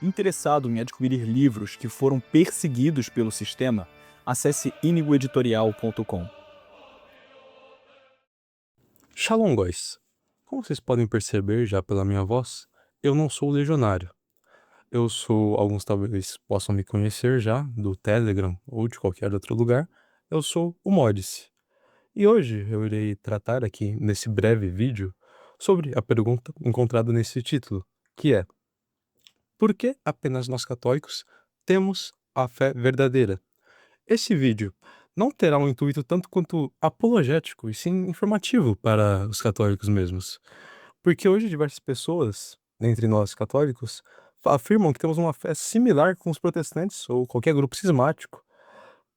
Interessado em adquirir livros que foram perseguidos pelo sistema, acesse inigoeditorial.com. Shalom, guys. Como vocês podem perceber já pela minha voz, eu não sou legionário. Eu sou, alguns talvez possam me conhecer já, do Telegram ou de qualquer outro lugar, eu sou o Modis. E hoje eu irei tratar aqui, nesse breve vídeo, sobre a pergunta encontrada nesse título, que é: por que apenas nós católicos temos a fé verdadeira? Esse vídeo não terá um intuito tanto quanto apologético, e sim informativo para os católicos mesmos. Porque hoje diversas pessoas, entre nós católicos, afirmam que temos uma fé similar com os protestantes, ou qualquer grupo cismático,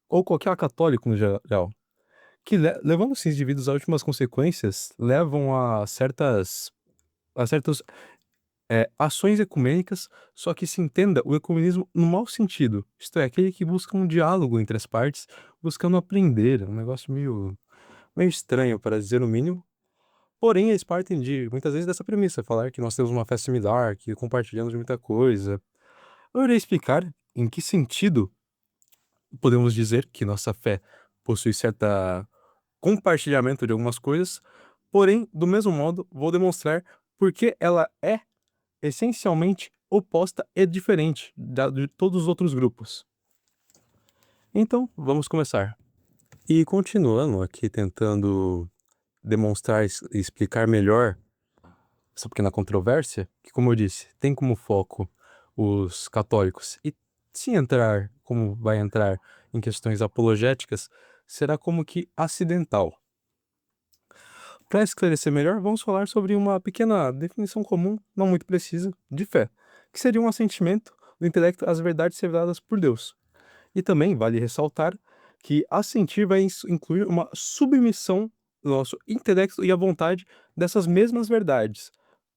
ou qualquer católico no geral, que levando esses indivíduos às últimas consequências, levam a certas ações ecumênicas, só que se entenda o ecumenismo no mau sentido, isto é, aquele que busca um diálogo entre as partes, buscando aprender, é um negócio meio estranho, para dizer o mínimo. Porém, eles partem muitas vezes dessa premissa, falar que nós temos uma fé similar, que compartilhamos de muita coisa. Eu irei explicar em que sentido podemos dizer que nossa fé possui certa compartilhamento de algumas coisas, porém, do mesmo modo, vou demonstrar por que ela é essencialmente oposta e diferente de todos os outros grupos. Então, vamos começar. E continuando aqui tentando demonstrar e explicar melhor essa pequena controvérsia, que, como eu disse, tem como foco os católicos, e se entrar, como vai entrar em questões apologéticas, será como que acidental. Para esclarecer melhor, vamos falar sobre uma pequena definição comum, não muito precisa, de fé, que seria um assentimento do intelecto às verdades reveladas por Deus. E também vale ressaltar que assentir vai incluir uma submissão do nosso intelecto e à vontade dessas mesmas verdades.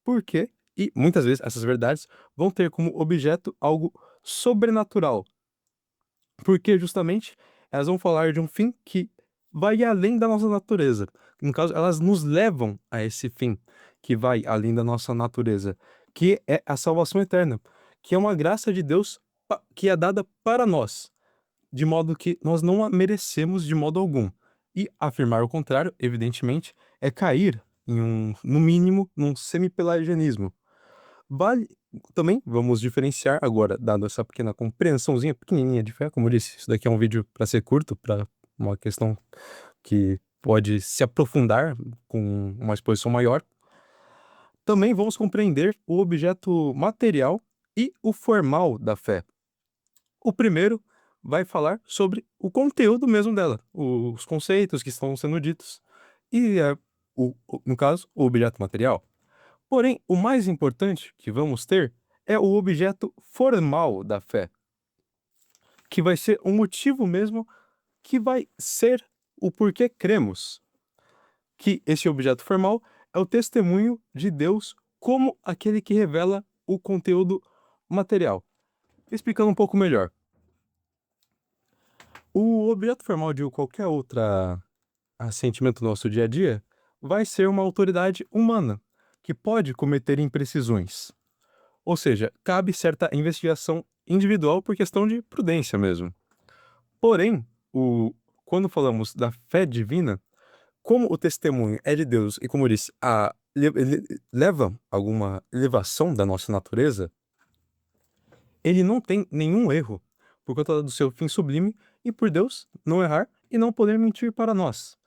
Por quê? E muitas vezes essas verdades vão ter como objeto algo sobrenatural, porque justamente elas vão falar de um fim que vai além da nossa natureza. No caso, elas nos levam a esse fim que vai além da nossa natureza, que é a salvação eterna, que é uma graça de Deus que é dada para nós, de modo que nós não a merecemos de modo algum. E afirmar o contrário, evidentemente, é cair no mínimo, num semi-pelagianismo. Vale também, vamos diferenciar agora, dado essa pequena compreensãozinha pequenininha de fé, como eu disse, isso daqui é um vídeo para ser curto, para uma questão que pode se aprofundar com uma exposição maior. Também vamos compreender o objeto material e o formal da fé. O primeiro vai falar sobre o conteúdo mesmo dela, os conceitos que estão sendo ditos, e no caso, o objeto material. Porém, o mais importante que vamos ter é o objeto formal da fé, que vai ser o motivo mesmo que vai ser o porquê cremos. Que esse objeto formal é o testemunho de Deus como aquele que revela o conteúdo material. Explicando um pouco melhor. O objeto formal de qualquer outra assentimento do nosso dia a dia vai ser uma autoridade humana, que pode cometer imprecisões. Ou seja, cabe certa investigação individual por questão de prudência mesmo. Porém, quando falamos da fé divina, como o testemunho é de Deus e, como eu disse, ele leva alguma elevação da nossa natureza, ele não tem nenhum erro, por conta do seu fim sublime e por Deus não errar e não poder mentir para nós.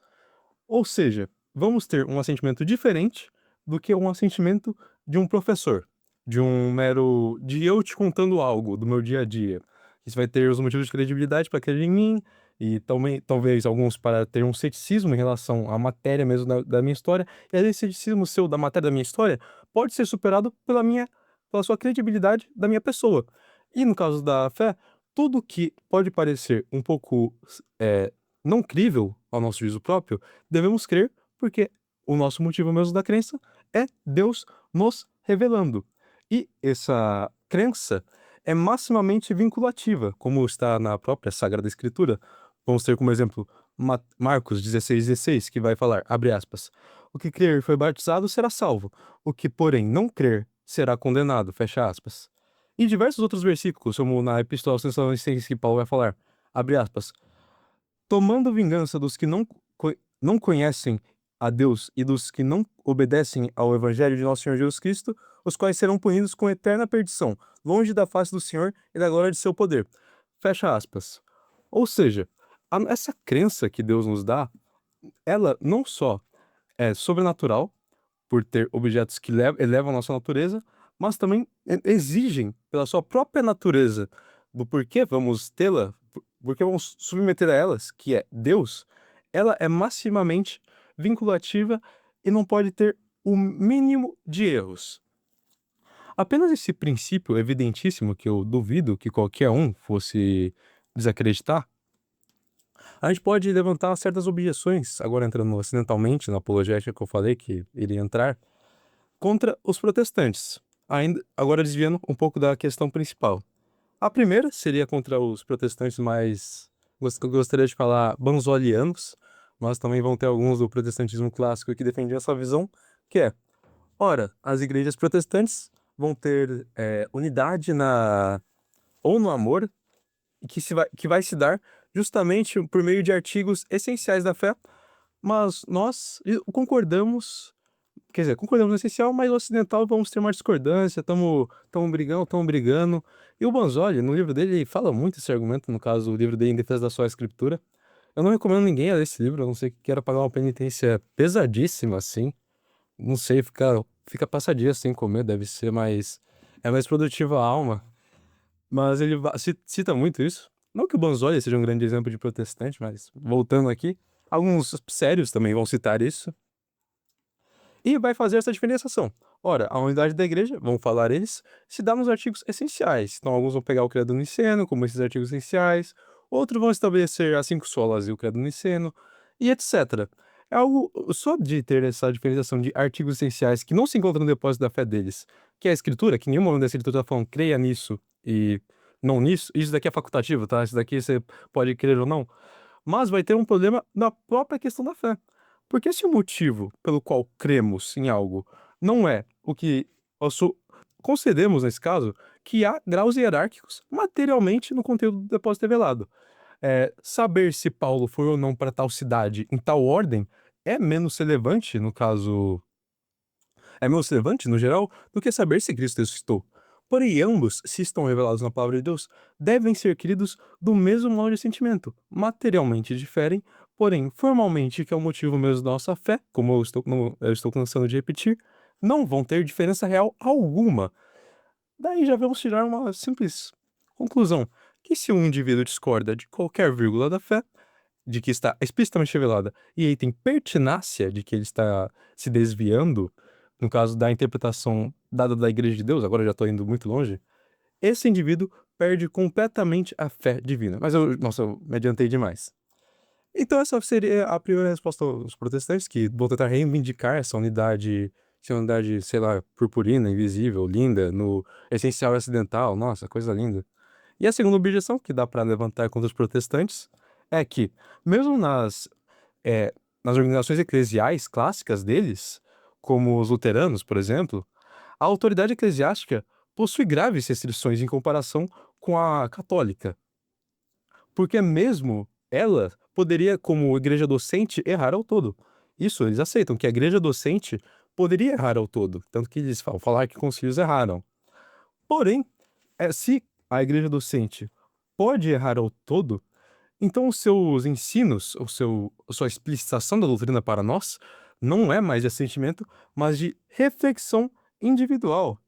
Ou seja, vamos ter um assentimento diferente do que um assentimento de um professor, de eu te contando algo do meu dia a dia. Isso vai ter os motivos de credibilidade para crer em mim, e também, talvez alguns para ter um ceticismo em relação à matéria mesmo da minha história, e esse ceticismo seu da matéria da minha história pode ser superado pela sua credibilidade da minha pessoa. E no caso da fé, tudo que pode parecer um pouco não crível ao nosso juízo próprio, devemos crer, porque o nosso motivo mesmo da crença é Deus nos revelando. E essa crença é maximamente vinculativa, como está na própria Sagrada Escritura. Vamos ter como exemplo Marcos 16,16, que vai falar, abre aspas, o que crer e foi batizado será salvo, o que, porém, não crer será condenado, fecha aspas. Em diversos outros versículos, como na Epístola aos Tessalonicenses que Paulo vai falar, abre aspas, tomando vingança dos que não conhecem a Deus e dos que não obedecem ao Evangelho de nosso Senhor Jesus Cristo, os quais serão punidos com eterna perdição, longe da face do Senhor e da glória de seu poder. Fecha aspas. Ou seja, essa crença que Deus nos dá, ela não só é sobrenatural, por ter objetos que elevam a nossa natureza, mas também exigem, pela sua própria natureza, do porquê vamos tê-la, porque vamos submeter a elas, que é Deus, ela é maximamente vinculativa e não pode ter o mínimo de erros. Apenas esse princípio evidentíssimo, que eu duvido que qualquer um fosse desacreditar, a gente pode levantar certas objeções, agora entrando acidentalmente na apologética que eu falei que iria entrar, contra os protestantes, ainda agora desviando um pouco da questão principal. A primeira seria contra os protestantes mais, gostaria de falar, banzolianos, mas também vão ter alguns do protestantismo clássico que defendiam essa visão, que é, ora, as igrejas protestantes vão ter unidade ou no amor, que vai se dar justamente por meio de artigos essenciais da fé, mas nós concordamos. Quer dizer, concordamos no essencial, mas no ocidental vamos ter uma discordância, tamo brigando. E o Banzoli, no livro dele, ele fala muito esse argumento, no caso, o livro dele Em Defesa da Sua Escritura. Eu não recomendo ninguém a ler esse livro, a não ser que queira pagar uma penitência pesadíssima, assim. Não sei, fica passadia sem comer, deve ser mais... É mais produtivo a alma. Mas ele cita muito isso. Não que o Banzoli seja um grande exemplo de protestante, mas voltando aqui, alguns sérios também vão citar isso. E vai fazer essa diferenciação. Ora, a unidade da igreja, vão falar eles, se dá nos artigos essenciais. Então, alguns vão pegar o credo niceno, como esses artigos essenciais, outros vão estabelecer as 5 solas e o credo niceno, e etc. É algo, só de ter essa diferenciação de artigos essenciais que não se encontram no depósito da fé deles, que é a escritura, que nenhum momento da escritura está falando creia nisso e não nisso, isso daqui é facultativo, tá? Isso daqui você pode crer ou não. Mas vai ter um problema na própria questão da fé. Porque se o motivo pelo qual cremos em algo não é o que concedemos nesse caso, que há graus hierárquicos materialmente no conteúdo do depósito revelado. Saber se Paulo foi ou não para tal cidade em tal ordem é menos relevante, no caso, é menos relevante no geral, do que saber se Cristo ressuscitou. Porém, ambos, se estão revelados na palavra de Deus, devem ser queridos do mesmo modo de sentimento. Materialmente diferem, porém, formalmente, que é o motivo mesmo da nossa fé, como eu estou cansando de repetir, não vão ter diferença real alguma. Daí já vamos tirar uma simples conclusão, que se um indivíduo discorda de qualquer vírgula da fé, de que está explicitamente revelada, e aí tem pertinácia de que ele está se desviando, no caso da interpretação dada da Igreja de Deus, agora eu já estou indo muito longe, esse indivíduo perde completamente a fé divina. Mas eu me adiantei demais. Então essa seria a primeira resposta aos protestantes, que vão tentar reivindicar essa unidade, sei lá, purpurina, invisível, linda, no essencial e acidental, nossa, coisa linda. E a segunda objeção que dá para levantar contra os protestantes é que, mesmo nas organizações eclesiais clássicas deles, como os luteranos, por exemplo, a autoridade eclesiástica possui graves restrições em comparação com a católica. Porque mesmo ela poderia, como igreja docente, errar ao todo. Isso, eles aceitam que a igreja docente poderia errar ao todo. Tanto que eles falar que concílios erraram. Porém, se a igreja docente pode errar ao todo, então os seus ensinos, a sua explicitação da doutrina para nós, não é mais de assentimento, mas de reflexão individual.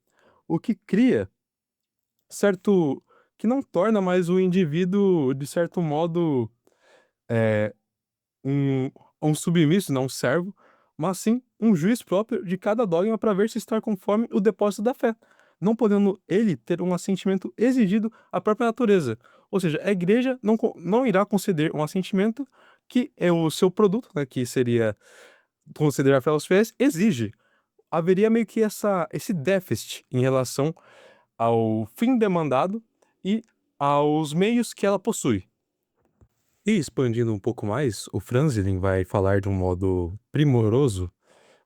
O que cria certo... que não torna mais o indivíduo, de certo modo, é, um, um submisso, não um servo, mas sim um juiz próprio de cada dogma para ver se está conforme o depósito da fé, não podendo ele ter um assentimento exigido à própria natureza. Ou seja, a igreja não irá conceder um assentimento que é o seu produto, né, que seria conceder a fé aos fiéis, exige. Haveria meio que esse déficit em relação ao fim demandado e aos meios que ela possui. E expandindo um pouco mais, o Franzlin vai falar de um modo primoroso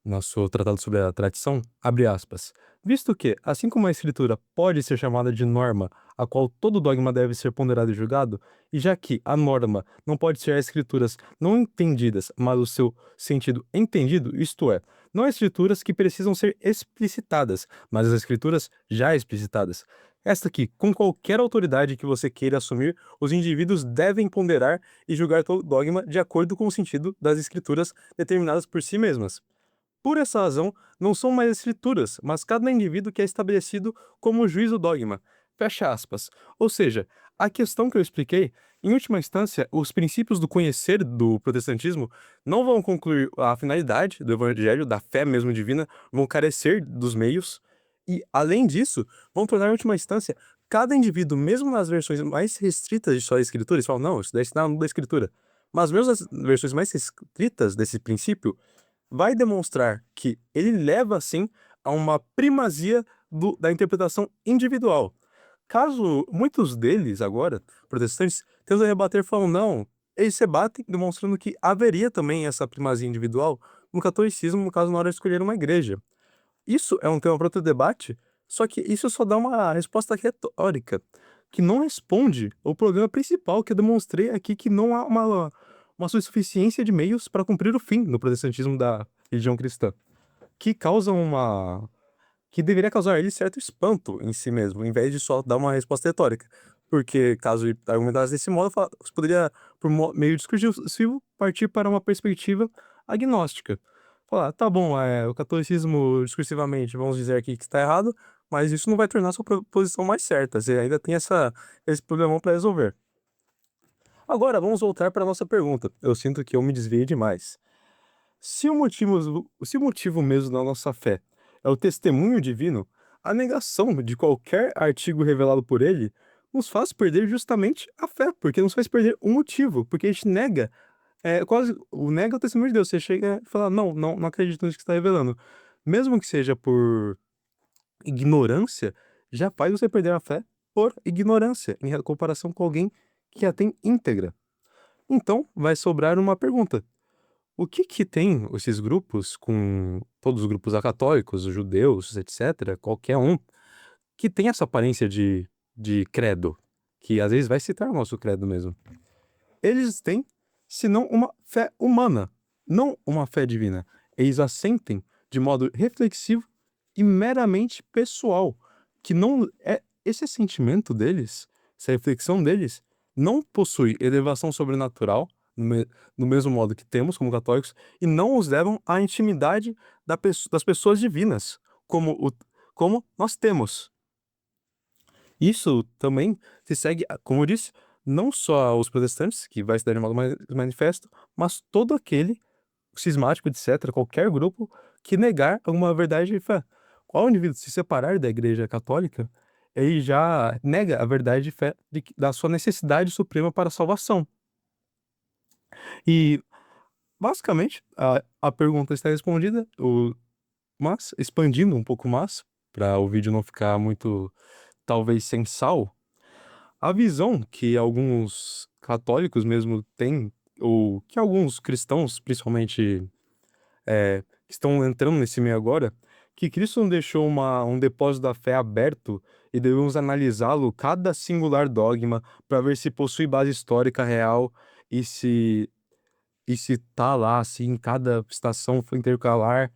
no seu tratado sobre a tradição, abre aspas, visto que, assim como a escritura pode ser chamada de norma, a qual todo dogma deve ser ponderado e julgado, e já que a norma não pode ser as escrituras não entendidas, mas o seu sentido entendido, isto é, não as escrituras que precisam ser explicitadas, mas as escrituras já explicitadas. Esta aqui, com qualquer autoridade que você queira assumir, os indivíduos devem ponderar e julgar todo dogma de acordo com o sentido das escrituras determinadas por si mesmas. Por essa razão, não são mais escrituras, mas cada indivíduo que é estabelecido como juiz do dogma. Fecha aspas. Ou seja, a questão que eu expliquei, em última instância, os princípios do conhecer do protestantismo não vão concluir a finalidade do evangelho, da fé mesmo divina, vão carecer dos meios, e, além disso, vão tornar, em última instância, cada indivíduo, mesmo nas versões mais restritas de sua escritura, eles falam, não, isso daí está da escritura. Mas mesmo as versões mais restritas desse princípio, vai demonstrar que ele leva, sim, a uma primazia da interpretação individual. Caso muitos deles, agora, protestantes, tentam rebater, falam, não, eles rebatem, demonstrando que haveria também essa primazia individual no catolicismo, no caso, na hora de escolher uma igreja. Isso é um tema para outro debate, só que isso só dá uma resposta retórica, que não responde ao problema principal que eu demonstrei aqui, que não há uma suficiência de meios para cumprir o fim no protestantismo da religião cristã, que causa que deveria causar a ele certo espanto em si mesmo, em vez de só dar uma resposta retórica. Porque, caso ele argumentasse desse modo, você poderia, por meio discursivo, partir para uma perspectiva agnóstica. Falar, tá bom, o catolicismo, discursivamente, vamos dizer aqui que está errado, mas isso não vai tornar sua posição mais certa. Você ainda tem esse problemão para resolver. Agora, vamos voltar para a nossa pergunta. Eu sinto que eu me desviei demais. Se o motivo mesmo da nossa fé é o testemunho divino, a negação de qualquer artigo revelado por ele nos faz perder justamente a fé, porque nos faz perder o motivo, porque a gente nega, nega o testemunho de Deus. Você chega e fala, não, não, não acredito nisso que está revelando. Mesmo que seja por ignorância, já faz você perder a fé por ignorância, em comparação com alguém que a tem íntegra. Então, vai sobrar uma pergunta. O que que tem esses grupos, com todos os grupos católicos, os judeus, etc., qualquer um, que tem essa aparência de credo, que às vezes vai citar o nosso credo mesmo? Eles têm, senão uma fé humana, não uma fé divina. Eles assentem de modo reflexivo e meramente pessoal, que não é esse sentimento deles, essa reflexão deles, não possui elevação sobrenatural, no mesmo modo que temos como católicos, e não os levam à intimidade das pessoas divinas, como nós temos. Isso também se segue, como eu disse, não só aos protestantes, que vai se dar de modo mais manifesto, mas todo aquele cismático, etc., qualquer grupo que negar alguma verdade de fé. Qual indivíduo se separar da Igreja Católica, ele já nega a verdade de fé da sua necessidade suprema para a salvação. E, basicamente, a pergunta está respondida, mas, expandindo um pouco mais, para o vídeo não ficar muito, talvez, sem sal, a visão que alguns católicos mesmo têm, ou que alguns cristãos, principalmente, que estão entrando nesse meio agora, que Cristo não deixou um depósito da fé aberto e devemos analisá-lo, cada singular dogma, para ver se possui base histórica real e se tá lá, assim, cada estação intercalar,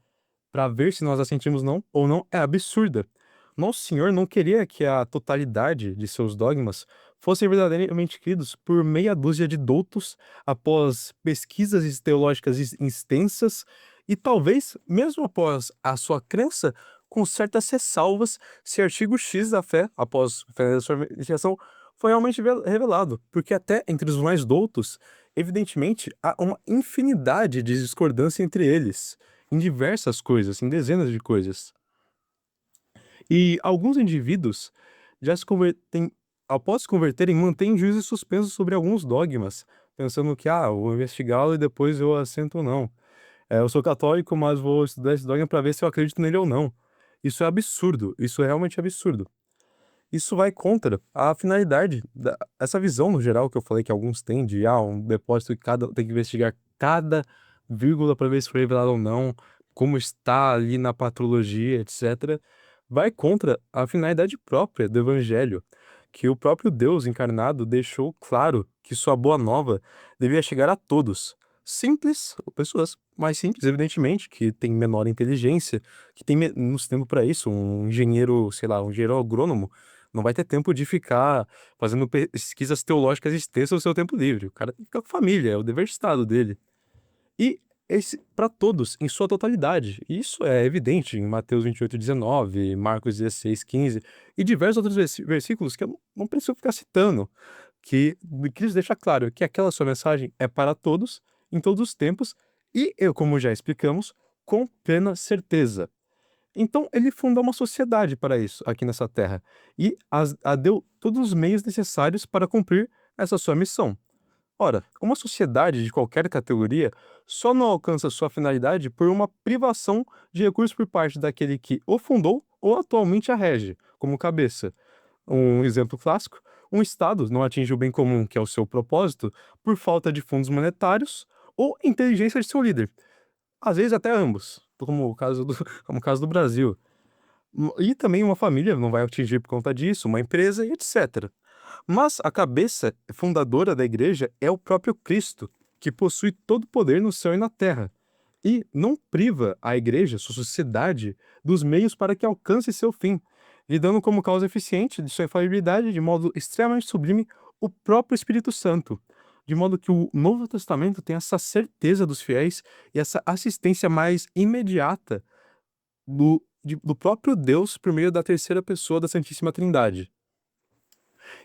para ver se nós assentimos não ou não, é absurda. Nosso Senhor não queria que a totalidade de seus dogmas fossem verdadeiramente cridos por meia dúzia de doutos após pesquisas teológicas extensas e talvez, mesmo após a sua crença, com certas ressalvas, se artigo X da fé, após a sua iniciação, foi realmente revelado, porque até entre os mais doutos, evidentemente, há uma infinidade de discordância entre eles, em diversas coisas, em dezenas de coisas. E alguns indivíduos já se convertem, após se converterem, mantêm juízos suspensos sobre alguns dogmas, pensando que, eu vou investigá-lo e depois eu assento ou não. Eu sou católico, mas vou estudar esse dogma para ver se eu acredito nele ou não. Isso é absurdo, isso é realmente absurdo. Isso vai contra a finalidade, essa visão no geral que eu falei que alguns têm de um depósito que tem que investigar cada vírgula para ver se foi revelado ou não, como está ali na patrologia, etc., vai contra a finalidade própria do evangelho, que o próprio Deus encarnado deixou claro que sua boa nova devia chegar a todos. Simples, ou pessoas mais simples, evidentemente, que têm menor inteligência, que tem menos tempo para isso. Um engenheiro, sei lá, um engenheiro agrônomo não vai ter tempo de ficar fazendo pesquisas teológicas extensas no seu tempo livre. O cara tem que ficar com família, é o dever de Estado dele. E esse para todos, em sua totalidade. Isso é evidente em Mateus 28:19, Marcos 16:15 e diversos outros versículos que eu não preciso ficar citando, que Cristo deixa claro que aquela sua mensagem é para todos, em todos os tempos, e eu, como já explicamos, com plena certeza. Então ele fundou uma sociedade para isso aqui nessa terra e a deu todos os meios necessários para cumprir essa sua missão. Ora, uma sociedade de qualquer categoria só não alcança sua finalidade por uma privação de recursos por parte daquele que o fundou ou atualmente a rege, como cabeça. Um exemplo clássico: um Estado não atinge o bem comum, que é o seu propósito, por falta de fundos monetários ou inteligência de seu líder. Às vezes até ambos, como o caso do, como o caso do Brasil. E também uma família não vai atingir por conta disso, uma empresa e etc. Mas a cabeça fundadora da igreja é o próprio Cristo, que possui todo o poder no céu e na terra, e não priva a igreja, sua sociedade, dos meios para que alcance seu fim, lhe dando como causa eficiente de sua infalibilidade, de modo extremamente sublime, o próprio Espírito Santo, de modo que o Novo Testamento tem essa certeza dos fiéis e essa assistência mais imediata do próprio Deus por meio da terceira pessoa da Santíssima Trindade.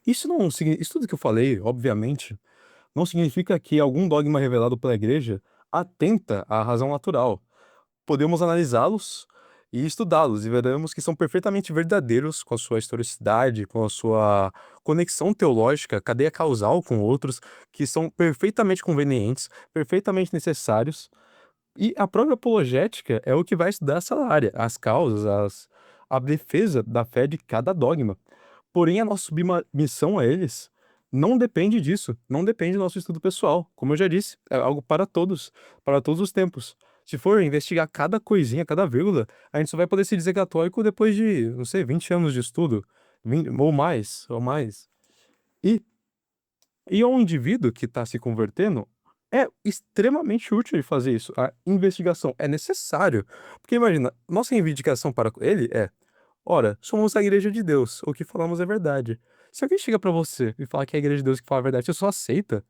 Isso não signi isso tudo que eu falei, obviamente, não significa que algum dogma revelado pela igreja atenta à razão natural. Podemos analisá-los e estudá-los e veremos que são perfeitamente verdadeiros com a sua historicidade, com a sua conexão teológica, cadeia causal com outros, que são perfeitamente convenientes, perfeitamente necessários. E a própria apologética é o que vai estudar essa área, as causas, a defesa da fé de cada dogma. Porém, a nossa submissão a eles não depende disso, não depende do nosso estudo pessoal. Como eu já disse, é algo para todos os tempos. Se for investigar cada coisinha, cada vírgula, a gente só vai poder se dizer católico depois de, não sei, 20 anos de estudo, 20 ou mais, ou mais. E, e ao indivíduo que está se convertendo, é extremamente útil ele fazer isso. A investigação é necessário. Porque imagina, nossa reivindicação para ele é: ora, somos a igreja de Deus, o que falamos é verdade. Se alguém chega pra você e fala que é a igreja de Deus que fala a verdade, você só aceita,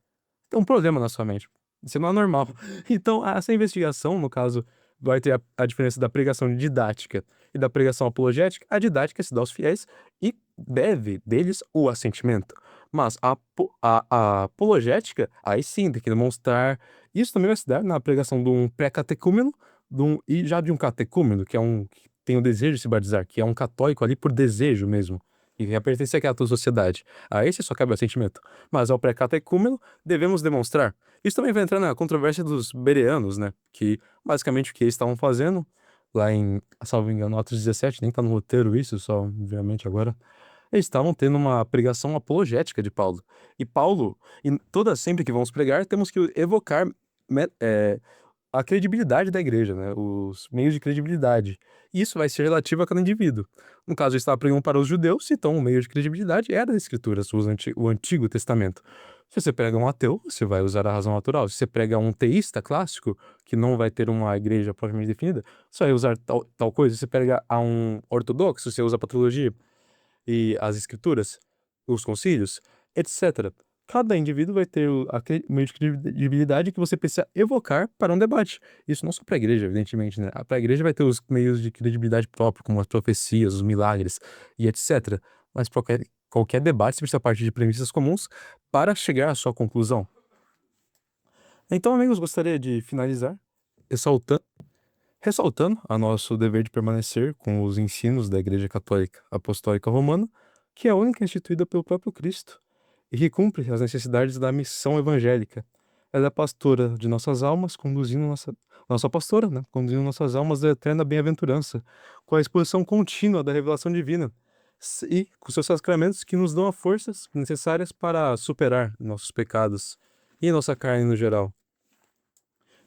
tem um problema na sua mente. Isso não é normal. Então, essa investigação, no caso, vai ter a diferença da pregação didática e da pregação apologética. A didática se dá aos fiéis e deve deles o assentimento. Mas a apologética, aí sim, tem que demonstrar. Isso também vai se dar na pregação de um pré-catecúmeno e já de um catecúmeno, que é um que tem o desejo de se batizar, que é um católico ali por desejo mesmo, e quer pertencer àquela tua sociedade. A esse só cabe o assentimento. Mas ao pré-catecúmeno, devemos demonstrar. Isso também vai entrar na controvérsia dos bereanos, né? Que basicamente o que eles estavam fazendo, lá em, salvo engano, Atos 17, nem tá no roteiro isso, só obviamente agora. Eles estavam tendo uma pregação apologética de Paulo. E Paulo, sempre que vamos pregar, temos que evocar a credibilidade da igreja, né? Os meios de credibilidade. Isso vai ser relativo a cada indivíduo. No caso, ele estava pregando para os judeus, então o meio de credibilidade era as escrituras, o Antigo Testamento. Se você prega um ateu, você vai usar a razão natural. Se você prega um teísta clássico, que não vai ter uma igreja propriamente definida, você vai usar tal coisa. Se você prega a um ortodoxo, você usa a patologia e as escrituras, os concílios, etc. Cada indivíduo vai ter meio de credibilidade que você precisa evocar para um debate. Isso não só para a igreja, evidentemente, né? Para a igreja vai ter os meios de credibilidade próprio, como as profecias, os milagres e etc. Mas para qualquer debate você precisa partir de premissas comuns para chegar à sua conclusão. Então, amigos, gostaria de finalizar ressaltando a nosso dever de permanecer com os ensinos da Igreja Católica Apostólica Romana, que é a única instituída pelo próprio Cristo e que cumpre as necessidades da missão evangélica. Ela é a pastora de nossas almas, nossa pastora, né? Conduzindo nossas almas à eterna bem-aventurança, com a exposição contínua da revelação divina e com seus sacramentos que nos dão as forças necessárias para superar nossos pecados e nossa carne no geral.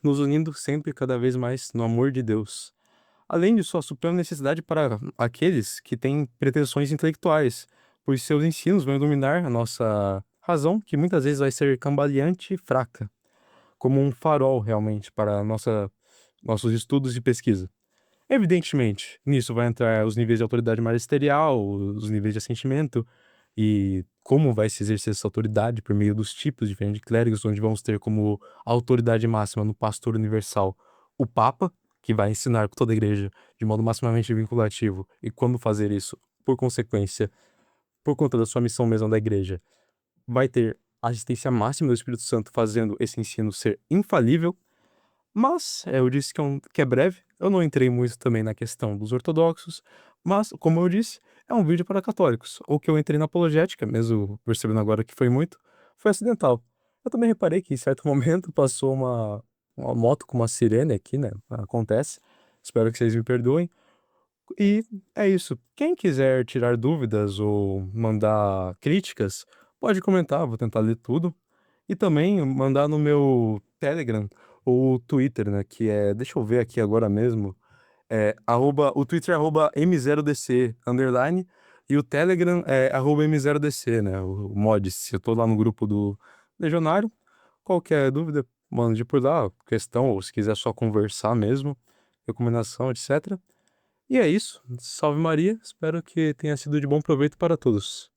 nos unindo sempre cada vez mais no amor de Deus. Além de sua suprema necessidade para aqueles que têm pretensões intelectuais, pois seus ensinos vão iluminar a nossa razão, que muitas vezes vai ser cambaleante e fraca, como um farol realmente para nossos estudos e pesquisa. Evidentemente, nisso vai entrar os níveis de autoridade magisterial, os níveis de assentimento e como vai se exercer essa autoridade por meio dos tipos diferentes de clérigos, onde vamos ter como autoridade máxima no pastor universal o Papa, que vai ensinar toda a igreja de modo maximamente vinculativo, e como fazer isso, por consequência, por conta da sua missão mesmo da igreja, vai ter a assistência máxima do Espírito Santo fazendo esse ensino ser infalível, mas, eu disse que é breve, eu não entrei muito também na questão dos ortodoxos, mas, como eu disse, é um vídeo para católicos. O que eu entrei na apologética, mesmo percebendo agora que foi muito, foi acidental. Eu também reparei que em certo momento passou uma moto com uma sirene aqui, né? Acontece. Espero que vocês me perdoem. E é isso. Quem quiser tirar dúvidas ou mandar críticas, pode comentar, vou tentar ler tudo. E também mandar no meu Telegram ou Twitter, né? Que é. Deixa eu ver aqui agora mesmo. O Twitter é @M0DC underline. E o Telegram é @M0DC, né? O mods. Eu tô lá no grupo do Legionário. Qualquer dúvida, mande por lá. Questão, ou se quiser só conversar mesmo, recomendação, etc. E é isso. Salve Maria. Espero que tenha sido de bom proveito para todos.